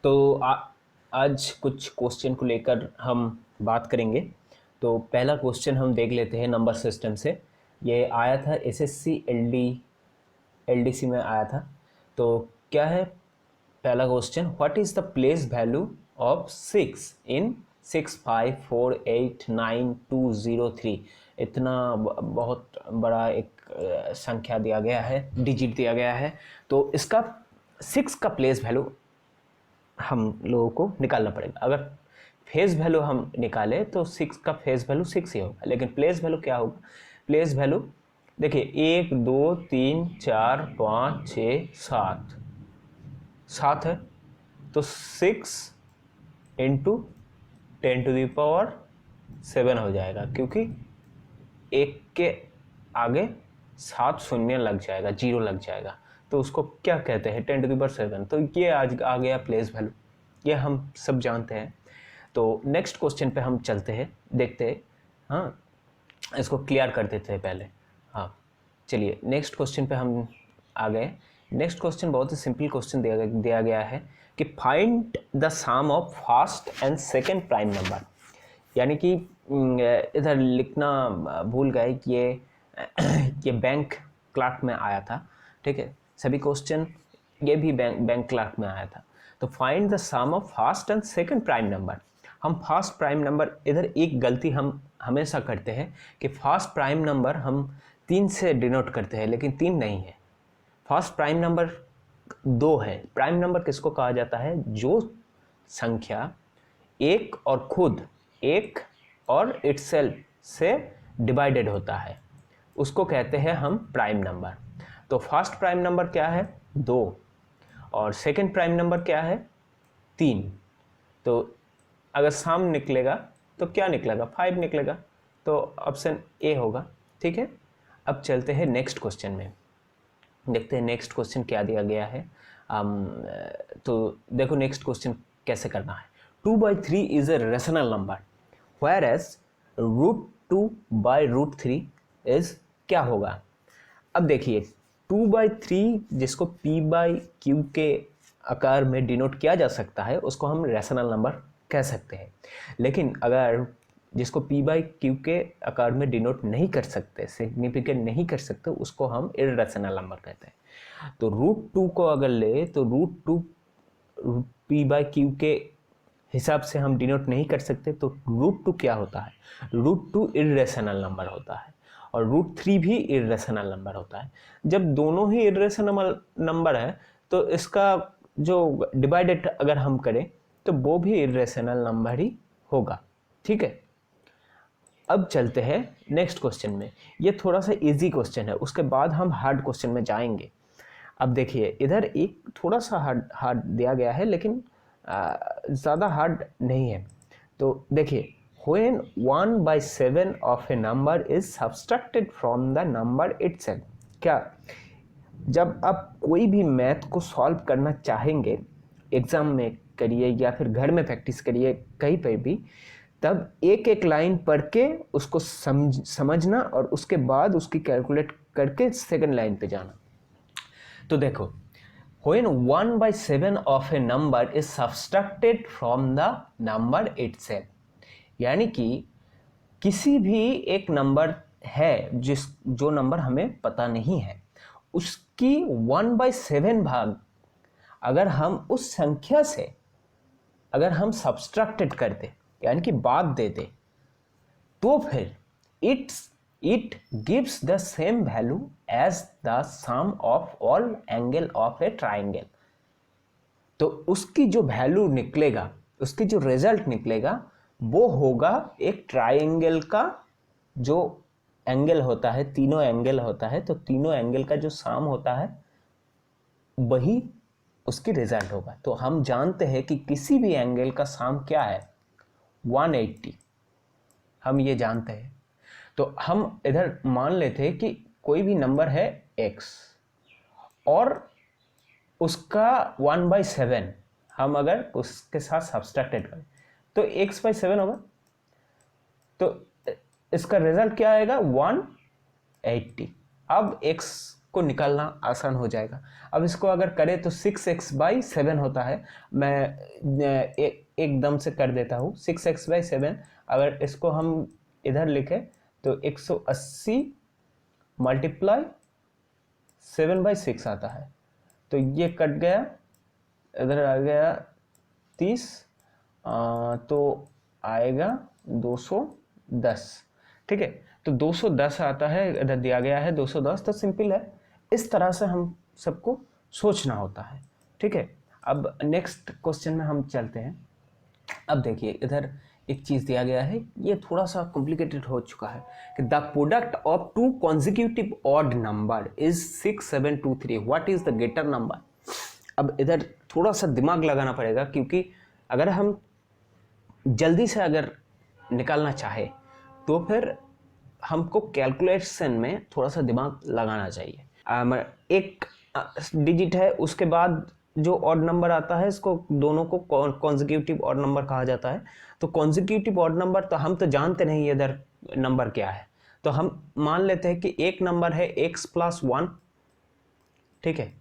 तो आज कुछ क्वेश्चन को लेकर हम बात करेंगे। तो पहला क्वेश्चन हम देख लेते हैं नंबर सिस्टम से। ये आया था एसएससी एलडीसी में आया था। तो क्या है पहला question, what is the place value of 6 इन 65489 203। इतना बहुत बड़ा एक संख्या दिया गया है, डिजिट दिया गया है। तो इसका 6 का प्लेस वैल्यू हम लोगों को निकालना पड़ेगा। अगर फेस वैल्यू हम निकालें तो 6 का फेस वैल्यू 6 ही होगा, लेकिन प्लेस वैल्यू क्या होगा? प्लेस वैल्यू देखिए 1 2 3 4 5 6 7 7 है। तो 6 इंटू 10⁻7 हो जाएगा, क्योंकि एक के आगे 7 शून्य लग जाएगा, 0 लग जाएगा। तो उसको क्या कहते हैं? 10⁻7। तो ये आज आ गया प्लेस वैल्यू, ये हम सब जानते हैं। तो नेक्स्ट क्वेश्चन पे हम चलते हैं, देखते हैं। हाँ, इसको क्लियर कर देते हैं पहले। हाँ चलिए नेक्स्ट क्वेश्चन पे हम आ गए। नेक्स्ट क्वेश्चन बहुत ही सिंपल क्वेश्चन दिया गया है कि find the sum of first and second prime number. यानी कि इधर लिखना भूल गए कि ये बैंक क्लार्क में आया था। ठीक है, सभी क्वेश्चन ये भी बैंक क्लार्क में आया था। तो find the sum of first and second prime number. हम फर्स्ट प्राइम नंबर, इधर एक गलती हम हमेशा करते हैं कि फर्स्ट प्राइम नंबर हम 3 से डिनोट करते हैं, लेकिन 3 नहीं है। फर्स्ट प्राइम नंबर 2 है। प्राइम नंबर किसको कहा जाता है? जो संख्या एक और खुद एक और इटसेल्फ से डिवाइडेड होता है, उसको कहते हैं हम प्राइम नंबर। तो फर्स्ट प्राइम नंबर क्या है? 2। और सेकंड प्राइम नंबर क्या है? 3। तो अगर सम निकलेगा तो क्या निकलेगा? 5 निकलेगा। तो ऑप्शन ए होगा। ठीक है, अब चलते हैं नेक्स्ट क्वेश्चन में, देखते हैं नेक्स्ट क्वेश्चन क्या दिया गया है। तो देखो नेक्स्ट क्वेश्चन कैसे करना है। 2/3 is a rational number whereas √2/√3 is क्या होगा? अब देखिए 2/3 जिसको p/q के आकार में डिनोट किया जा सकता है, उसको हम रेशनल नंबर कह सकते हैं। लेकिन अगर जिसको p/q के आकार में डिनोट नहीं कर सकते, सिग्निफिकेंट नहीं कर सकते, उसको हम इर्रेशनल नंबर कहते हैं। तो √2 को अगर ले तो √2 p/q के हिसाब से हम डिनोट नहीं कर सकते, तो √2 क्या होता है? √2 इर्रेशनल नंबर होता है, और √3 भी इर्रेशनल नंबर होता है। जब दोनों ही इर्रेशनल नंबर है तो इसका जो डिवाइडेड अगर हम करें तो वो भी इर्रेशनल नंबर ही होगा। ठीक है, अब चलते हैं नेक्स्ट क्वेश्चन में। ये थोड़ा सा इजी क्वेश्चन है, उसके बाद हम हार्ड क्वेश्चन में जाएंगे। अब देखिए इधर एक थोड़ा सा हार्ड दिया गया है, लेकिन ज़्यादा हार्ड नहीं है। तो देखिए when 1/7 of a number is subtracted from the number itself। क्या, जब आप कोई भी मैथ को सॉल्व करना चाहेंगे, एग्जाम में करिए या फिर घर में प्रैक्टिस करिए, कहीं पर भी, तब एक एक लाइन पढ़ के उसको समझना और उसके बाद उसकी कैलकुलेट करके सेकंड लाइन पे जाना। तो देखो when 1/7 of a number is subtracted from the number itself, यानी कि किसी भी एक नंबर है जो नंबर हमें पता नहीं है, उसकी 1/7 भाग अगर हम उस संख्या से अगर हम सब्सट्रैक्टेड कर दे, यानी कि बाद दे दे, तो फिर it gives the same value as the sum of all angle of a triangle। तो उसकी जो वैल्यू निकलेगा, उसकी जो रिजल्ट निकलेगा, वो होगा एक ट्राइंगल का जो एंगल होता है, तीनों एंगल होता है, तो तीनों एंगल का जो सम होता है वही उसकी रिजल्ट होगा। तो हम जानते हैं कि किसी भी एंगल का सम क्या है? 180, हम ये जानते हैं। तो हम इधर मान लेते हैं कि कोई भी नंबर है x और उसका 1/7 हम अगर उसके साथ सब्सट्रैक्टेड करें तो x/7 होगा। तो इसका रिजल्ट क्या आएगा? 180। अब x को निकालना आसान हो जाएगा। अब इसको अगर करें तो 6x/7 होता है। मैं एकदम से कर देता हूँ। 6x/7 अगर इसको हम इधर लिखें तो 180 मल्टीप्लाई 7/6 आता है। तो ये कट गया, इधर आ गया 30, तो आएगा 210। ठीक है, तो 210 आता है, इधर दिया गया है 210। तो सिंपल है, इस तरह से हम सबको सोचना होता है। ठीक है, अब नेक्स्ट क्वेश्चन में हम चलते हैं। अब देखिए इधर एक चीज़ दिया गया है, ये थोड़ा सा कॉम्प्लिकेटेड हो चुका है कि the product of two consecutive odd number is 6723, what is the greater number. अब इधर थोड़ा सा दिमाग लगाना पड़ेगा, क्योंकि अगर हम जल्दी से अगर निकालना चाहे तो फिर हमको कैलकुलेशन में थोड़ा सा दिमाग लगाना चाहिए। एक डिजिट है, उसके बाद जो ऑड नंबर आता है, इसको दोनों को कॉन्जिक्यूटिव ऑड नंबर कहा जाता है। तो कॉन्जिक्यूटिव ऑड नंबर तो हम तो जानते नहीं इधर नंबर क्या है, तो हम मान लेते हैं कि एक नंबर है x+1, ठीक है,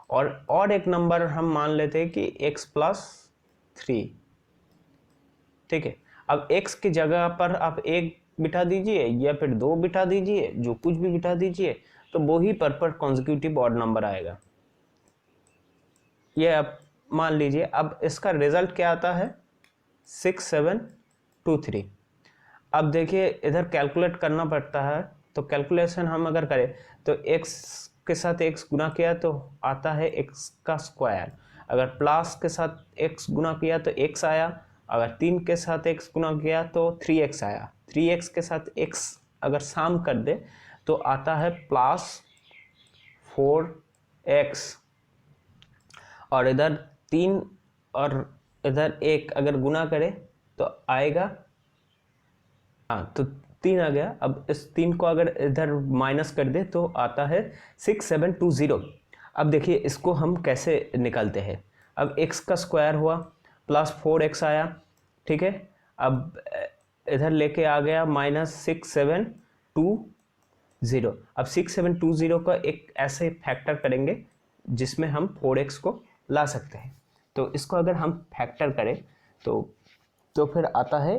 और एक नंबर हम मान लेते हैं कि x+3, ठीक है। अब x की जगह पर आप 1 बिठा दीजिए या फिर 2 बिठा दीजिए, जो कुछ भी बिठा दीजिए, तो वो ही पर कॉन्जिक्यूटिव ऑड नंबर आएगा। ये आप मान लीजिए। अब इसका रिजल्ट क्या आता है, 6723। अब देखिए इधर कैलकुलेट करना पड़ता है, तो कैलकुलेशन हम अगर करें तो x के साथ x गुना किया तो आता है x का स्क्वायर, अगर प्लस के साथ x गुना किया तो x आया, अगर 3 के साथ x गुना किया तो 3x आया, 3x के साथ x अगर शाम कर दे तो आता है +4x, और इधर 3 और इधर 1 अगर गुना करें तो आएगा, हाँ, तो 3 आ गया। अब इस 3 को अगर इधर माइनस कर दे तो आता है 6720। अब देखिए इसको हम कैसे निकालते हैं। अब x का स्क्वायर हुआ, +4x आया, ठीक है। अब इधर लेके आ गया -6720। अब 6720 का एक ऐसे फैक्टर करेंगे जिसमें हम 4x को ला सकते हैं। तो इसको अगर हम फैक्टर करें तो फिर आता है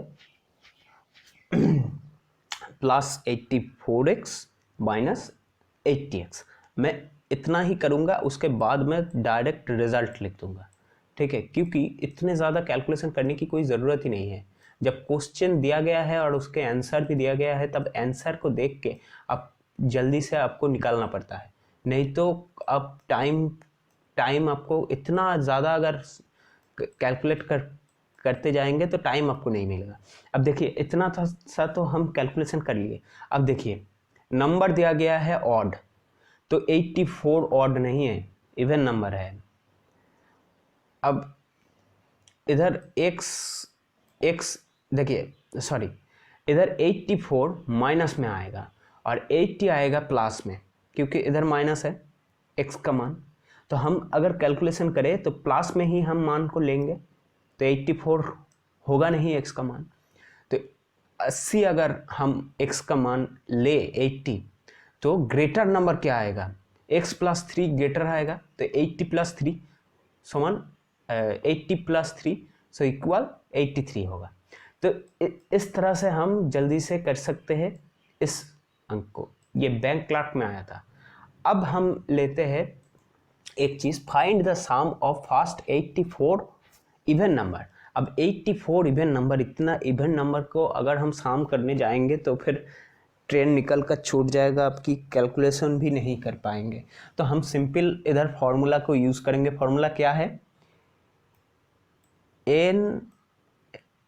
+84x -80x। मैं इतना ही करूँगा, उसके बाद मैं डायरेक्ट रिजल्ट लिख दूँगा, ठीक है, क्योंकि इतने ज़्यादा कैलकुलेशन करने की कोई ज़रूरत ही नहीं है। जब क्वेश्चन दिया गया है और उसके आंसर भी दिया गया है, तब आंसर को देख के आप जल्दी से आपको निकालना पड़ता है, नहीं तो आप टाइम आपको इतना ज़्यादा अगर कैलकुलेट करते जाएंगे तो टाइम आपको नहीं मिलेगा। अब देखिए इतना सा तो हम कैलकुलेशन कर लिए। अब देखिए नंबर दिया गया है ऑड, तो 84 ऑड नहीं है, इवन नंबर है। अब इधर x देखिए, सॉरी, इधर 84 माइनस में आएगा और 80 आएगा प्लस में, क्योंकि इधर माइनस है x का मान। तो हम अगर कैलकुलेशन करें तो प्लस में ही हम मान को लेंगे, तो 84 होगा नहीं x का मान। तो 80 अगर हम x का मान ले 80, तो ग्रेटर नंबर क्या आएगा, x+3 ग्रेटर आएगा, तो 80+3 समान 80+3 सो इक्वल 83 होगा। तो इस तरह से हम जल्दी से कर सकते हैं इस अंक को। ये बैंक क्लर्क में आया था। अब हम लेते हैं एक चीज़, find the sum of first 84 even number. अब 84 इवन नंबर, इतना इवन नंबर को अगर हम सम करने जाएंगे तो फिर ट्रेन निकल कर छूट जाएगा, आपकी कैलकुलेशन भी नहीं कर पाएंगे। तो हम सिंपल इधर फॉर्मूला को यूज़ करेंगे। फॉर्मूला क्या है, n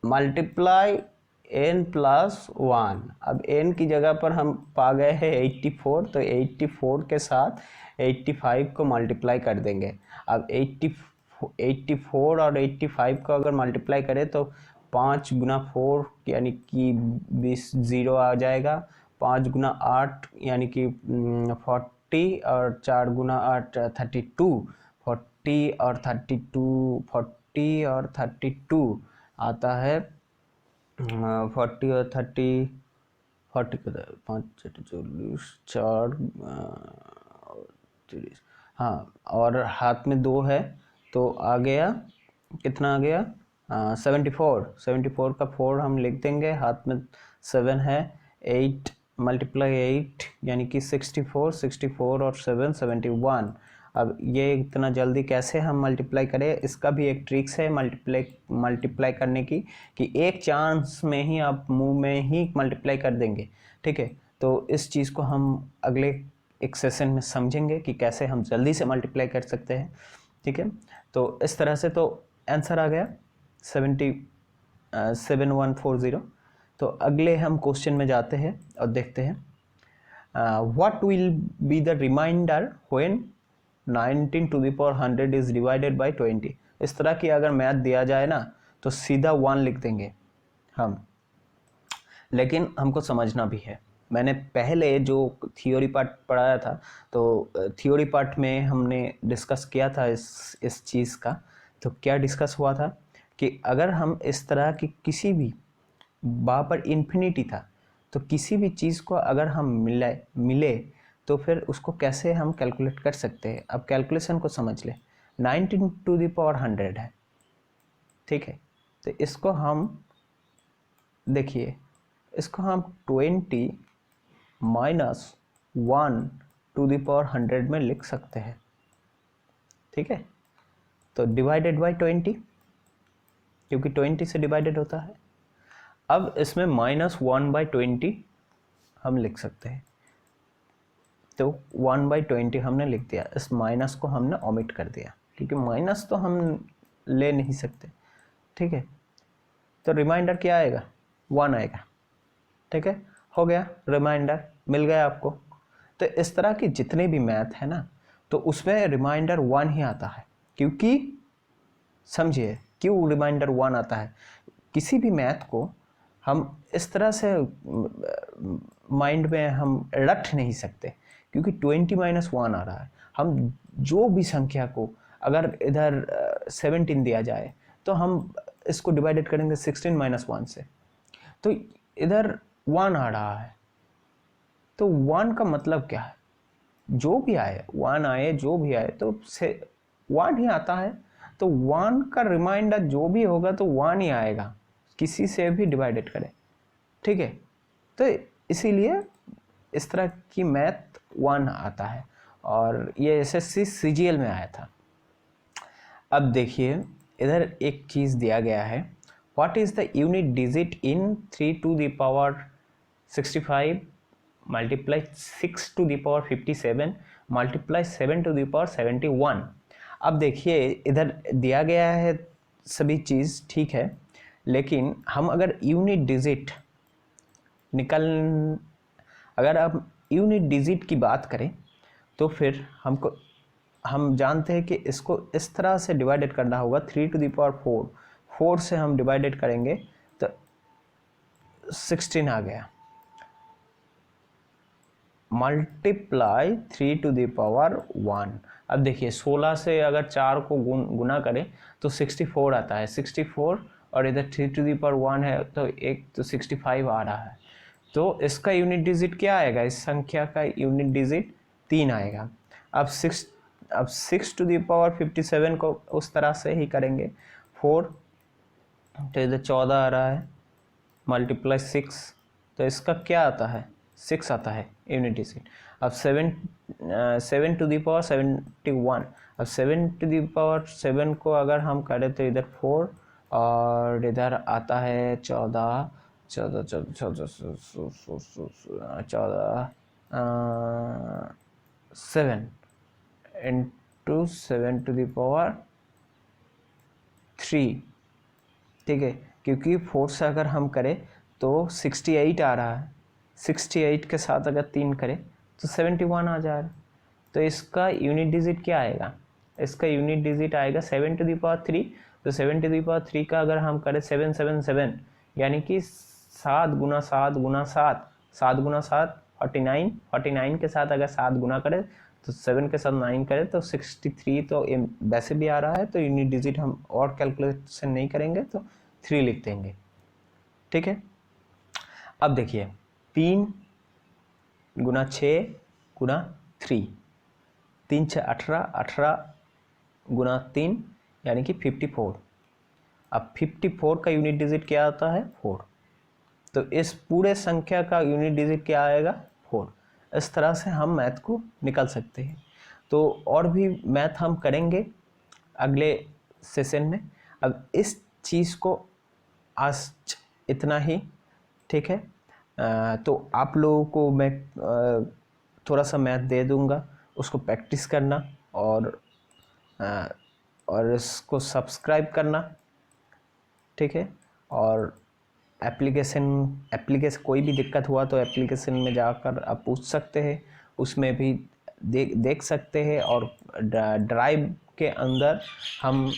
मल्टीप्लाई n+1। अब n की जगह पर हम पा गए हैं 84, तो 84 के साथ 85 को मल्टीप्लाई कर देंगे। अब 84 और 85 को अगर मल्टीप्लाई करें तो 5 गुना 4 यानी कि 20 0 आ जाएगा, 5 गुना 8 यानी कि 40, और 4 गुना 8 32, 40 और 32, 40 और 32 आता है 40 और 30, 40 5 40, 4 हाँ, और हाथ में 2 है तो आ गया, कितना आ गया 74 का 4 हम लिख देंगे, हाथ में 7 है, 8 मल्टीप्लाई 8 यानी कि 64 और 7 71। अब ये इतना जल्दी कैसे हम मल्टीप्लाई करें, इसका भी एक ट्रिक्स है मल्टीप्लाई करने की, कि एक चांस में ही आप मुंह में ही मल्टीप्लाई कर देंगे। ठीक है, तो इस चीज़ को हम अगले एक सेशन में समझेंगे कि कैसे हम जल्दी से मल्टीप्लाई कर सकते हैं। ठीक है, तो इस तरह से तो आंसर आ गया 7140। तो अगले हम क्वेश्चन में जाते हैं और देखते हैं what will be the remainder when 19 to the power 100 is divided by 20। इस तरह की अगर मैथ दिया जाए ना तो सीधा 1 लिख देंगे हम, लेकिन हमको समझना भी है। मैंने पहले जो थियोरी पार्ट पढ़ाया था, तो थियोरी पार्ट में हमने डिस्कस किया था इस चीज़ का। तो क्या डिस्कस हुआ था कि अगर हम इस तरह की किसी भी वहाँ पर इन्फिनिटी था, तो किसी भी चीज़ को अगर हम मिले तो फिर उसको कैसे हम कैलकुलेट कर सकते हैं। अब कैलकुलेशन को समझ ले, 19 टू द पावर 100 है। ठीक है, तो इसको हम देखिए, इसको हम 20 माइनस 1 टू द पावर 100 में लिख सकते हैं। ठीक है, तो डिवाइडेड बाय 20, क्योंकि 20 से डिवाइडेड होता है। अब इसमें -1/20 हम लिख सकते हैं, तो 1/20 हमने लिख दिया। इस माइनस को हमने ओमिट कर दिया, क्योंकि माइनस तो हम ले नहीं सकते। ठीक है, तो रिमाइंडर क्या आएगा, 1 आएगा। ठीक है, हो गया, रिमाइंडर मिल गया आपको। तो इस तरह की जितने भी मैथ है ना, तो उसमें रिमाइंडर 1 ही आता है। क्योंकि समझिए क्यों रिमाइंडर 1 आता है। किसी भी मैथ को हम इस तरह से माइंड में हम रट नहीं सकते, क्योंकि 20 - 1 आ रहा है। हम जो भी संख्या को, अगर इधर 17 दिया जाए तो हम इसको डिवाइडेड करेंगे 16 - 1 से, तो इधर 1 आ रहा है। तो 1 का मतलब क्या है, जो भी आए 1 आए, जो भी आए तो से 1 ही आता है। तो 1 का रिमाइंडर जो भी होगा तो 1 ही आएगा, किसी से भी डिवाइडेड करें। ठीक है, तो इसीलिए इस तरह की मैथ 1 आता है, और ये एसएससी सीजीएल में आया था। अब देखिए, इधर एक चीज़ दिया गया है, what is the unit digit in 3 to the power 65 multiply 6 to the power 57 multiply 7 to the power 71। अब देखिए, इधर दिया गया है सभी चीज़ ठीक है, लेकिन हम अगर यूनिट डिजिट अगर आप यूनिट डिजिट की बात करें तो फिर हम जानते हैं कि इसको इस तरह से डिवाइडेड करना होगा, 3 टू द पावर 4 से हम डिवाइडेड करेंगे तो 16 आ गया, मल्टीप्लाई 3 टू द पावर 1। अब देखिए, 16 से अगर 4 को गुना करें तो 64 आता है, 64, और इधर 3 टू द पावर 1 है तो एक तो 65 आ रहा है। तो इसका यूनिट डिजिट क्या आएगा, इस संख्या का यूनिट डिजिट 3 आएगा। अब 6 टू द पावर 57 को उस तरह से ही करेंगे, 4, तो इधर 14 आ रहा है, मल्टीप्लाई 6, तो इसका क्या आता है, 6 आता है यूनिट डिजिट। अब 7 टू द पावर 71, अब 7 टू द पावर 7 को अगर हम करें तो इधर 4, और इधर आता है 14 7 इंटू 7 टू द पावर 3। ठीक है, क्योंकि 4 से अगर हम करें तो 68 आ रहा है, 68 के साथ अगर 3 करें तो 71 आ जा रहा है। तो इसका यूनिट डिजिट क्या आएगा, इसका यूनिट डिजिट आएगा 7 टू द पावर 3। तो 7 टू द पावर 3 का अगर हम करें 777, यानी कि 7 गुना 7 गुना 7, 7 गुना 7 49, 49 के साथ अगर 7 गुना करें तो 7 के साथ 9 करें तो 63। तो वैसे भी आ रहा है, तो यूनिट डिजिट हम और कैलकुलेशन नहीं करेंगे, तो 3 लिख देंगे। ठीक है, अब देखिए, 3 गुना 6 गुना 3, 3 6 18, 18 गुना 3 यानी कि 54। अब 54 का यूनिट डिजिट क्या आता है? 4। तो इस पूरे संख्या का यूनिट डिजिट क्या आएगा? 4। इस तरह से हम मैथ को निकाल सकते हैं। तो और भी मैथ हम करेंगे अगले सेशन में। अब इस चीज़ को आज इतना ही, ठीक है। तो आप लोगों को मैं थोड़ा सा मैथ दे दूंगा, उसको प्रैक्टिस करना और इसको सब्सक्राइब करना, ठीक है। और एप्लीकेशन कोई भी दिक्कत हुआ तो एप्लीकेशन में जाकर आप पूछ सकते हैं, उसमें भी देख सकते हैं। और ड्राइव के अंदर हम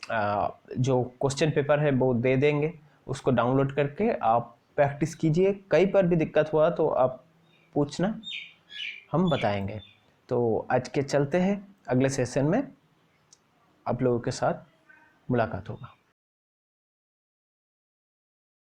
जो क्वेश्चन पेपर है वो दे देंगे, उसको डाउनलोड करके आप प्रैक्टिस कीजिए। कहीं पर भी दिक्कत हुआ तो आप पूछना, हम बताएंगे। तो आज के चलते हैं, अगले सेशन में आप लोगों के साथ मुलाकात होगा।